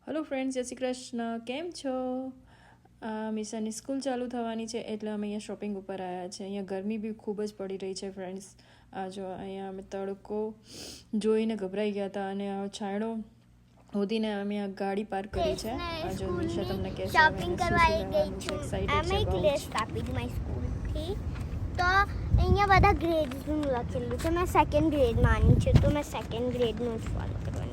Hello friends, જય શ્રી કૃષ્ણ. કેમ છો? મિશાની સ્કૂલ ચાલુ થવાની છે એટલે અમે અહીંયા શોપિંગ ઉપર આવ્યા છે. અહીંયા ગરમી બી ખૂબ જ પડી રહી છે ફ્રેન્ડ્સ. આ જો અહીંયા અમે તડકો જોઈને ગભરાઈ ગયા હતા અને આ છાંયડો હોદીને અમે આ ગાડી પાર્ક કરી છે. આ જો મિશા તમને કહે છે શોપિંગ કરવા આવી ગઈ છું. અમે એક લિસ્ટ આપી હતી મારી સ્કૂલથી. તો અહીંયા બધા ગ્રેડ્સનું લખેલું છે. મેં સેકન્ડ ગ્રેડમાં આની છે તો મેં સેકન્ડ ગ્રેડનું જ ફોલો કરવાનું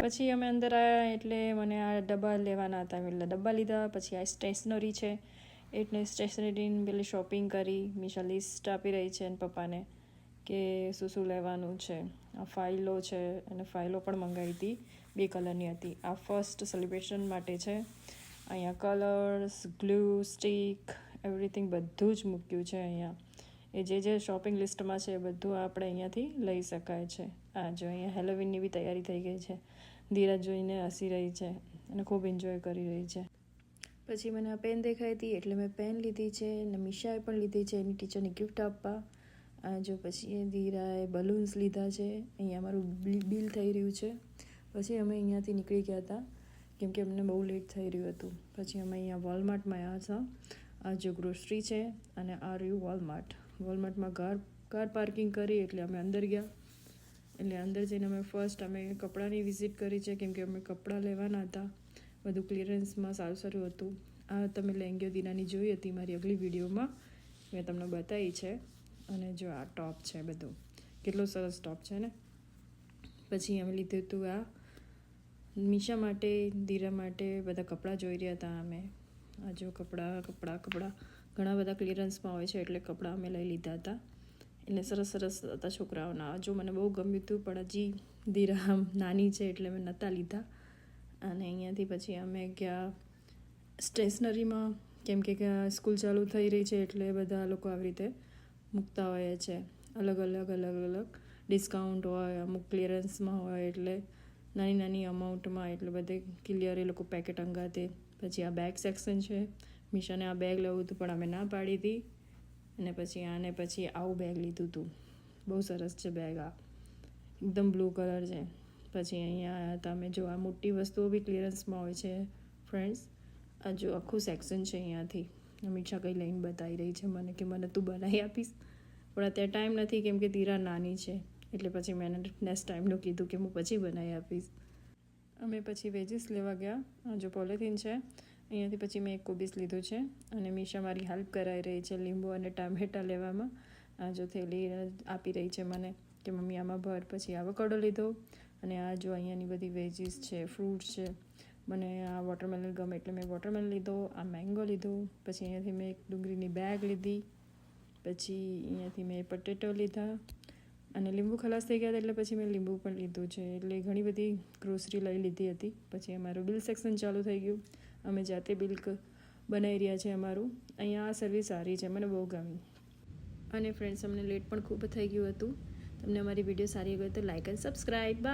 પછી અમે અંદર આવ્યા એટલે મને આ ડબ્બા લેવાના હતા એટલે ડબ્બા લીધા. પછી આ સ્ટેશનરી છે એટલે સ્ટેશનરીની પેલી શોપિંગ કરી. મિશા લિસ્ટ આપી રહી છે અને પપ્પાને કે શું શું લેવાનું છે. આ ફાઇલો છે અને ફાઇલો પણ મંગાવી હતી, 2 કલરની હતી. આ ફર્સ્ટ સેલિબ્રેશન માટે છે. અહીંયા કલર્સ, ગ્લુ સ્ટિક, એવરીથિંગ બધું જ મૂક્યું છે. અહીંયા એ જે શોપિંગ લિસ્ટમાં છે એ બધું આપણે અહીંયાથી લઈ શકાય છે. આ જો અહીંયા હેલોવીનની બી તૈયારી થઈ ગઈ છે. ધીરજ જોઈને હસી રહી છે અને ખૂબ એન્જોય કરી રહી છે. પછી મને આ પેન દેખાઈ હતી એટલે મેં પેન લીધી છે અને મિશાએ પણ લીધી છે એની ટીચરની ગિફ્ટ આપવા. આ જો પછી એ ધીરાએ બલૂન્સ લીધા છે. અહીંયા અમારું બિલ થઈ રહ્યું છે. પછી અમે અહીંયાથી નીકળી ગયા હતા કેમ કે અમને બહુ લેટ થઈ રહ્યું હતું. પછી અમે અહીંયા વોલમાર્ટમાં આવ્યા હતા. આ જો ગ્રોસરી છે અને આ રહ્યું વોલમાર્ટ. વોલમાર્ટમાં કાર પાર્કિંગ કરી એટલે અમે અંદર ગયા. એટલે અંદર જઈને અમે ફર્સ્ટ કપડાની વિઝિટ કરી છે કેમ કે અમે કપડાં લેવાના હતા. બધું ક્લિયરન્સમાં સારું હતું. આ તમે લેંગીઓ દીનાની જોઈ હતી મારી અગલી વિડીયોમાં, મેં તમને બતાવી છે. અને જો આ ટોપ છે, બધું કેટલો સરસ ટોપ છે ને. પછી અમે લીધું હતું આ મિશા માટે, ધીરા માટે બધા કપડાં જોઈ રહ્યા હતા અમે. આ જો કપડાં ઘણા બધા ક્લિયરન્સમાં હોય છે એટલે કપડાં અમે લઈ લીધા હતા. એટલે સરસ હતા છોકરાઓના. જો મને બહુ ગમ્યું હતું પણ હજી ધીરા નાની છે એટલે મેં નહોતા લીધા. અને અહીંયાથી પછી અમે ગયા સ્ટેશનરીમાં કેમ કે સ્કૂલ ચાલુ થઈ રહી છે એટલે બધા લોકો આવી રીતે મૂકતા હોય છે. અલગ અલગ ડિસ્કાઉન્ટ હોય, અમુક ક્લિયરન્સમાં હોય એટલે નાની અમાઉન્ટમાં એટલે બધે ક્લિયર એ લોકો પેકેટ અંગાતે. પછી આ બેગ સેક્શન છે. મિશાને આ બેગ લેવું હતું પણ અમે ના પાડી હતી. અને પછી આવું બેગ લીધું હતું. બહુ સરસ છે બેગ. આ એકદમ બ્લુ કલર છે. પછી અહીંયા તમે જો આ મોટી વસ્તુઓ બી ક્લિયરન્સમાં હોય છે ફ્રેન્ડ્સ. આ જો આખું સેક્શન છે અહીંયાથી. મિશા કંઈ લઈને બતાવી રહી છે મને કે મને તું બનાવી આપીશ, પણ અત્યારે ટાઈમ નથી કેમ કે ધીરા નાની છે. એટલે પછી મેં નેક્સ્ટ ટાઈમનું કીધું કે હું પછી બનાવી આપીશ. અમે પછી વેજીસ લેવા ગયા. આ જો પોલિથીન છે. અહીંયાથી પછી મેં એક કોબીસ લીધું છે અને મિશા મારી હેલ્પ કરાવી રહી છે લીંબુ અને ટામેટાં લેવામાં. આ જો થેલી આપી રહી છે મને કે મમ્મી આમાં ભર. પછી આવોકાડો લીધો અને આ જો અહીંયાની બધી વેજીસ છે, ફ્રૂટ્સ છે. મને આ વોટરમેલન ગમે એટલે મેં વોટરમેલન લીધો. આ મેંગો લીધો. પછી અહીંયાથી મેં એક ડુંગળીની બેગ લીધી. પછી અહીંયાથી મેં પટેટો લીધા અને લીંબુ ખલાસ થઈ ગયા એટલે પછી મેં લીંબુ પણ લીધું છે. એટલે ઘણી બધી ગ્રોસરી લઈ લીધી હતી. પછી અમારું બિલ સેક્શન ચાલુ થઈ ગયું. અમે જાતે બિલ બનાવી રહ્યા છે અમારું. અહીંયા આ સર્વિસ સારી છે, મને બહુ ગમી. અને ફ્રેન્ડ્સ, અમને લેટ પણ ખૂબ થઈ ગયું હતું. તમને અમારી વિડીયો સારી ગઈ તો લાઇક એન્ડ સબસ્ક્રાઈબ. બાય.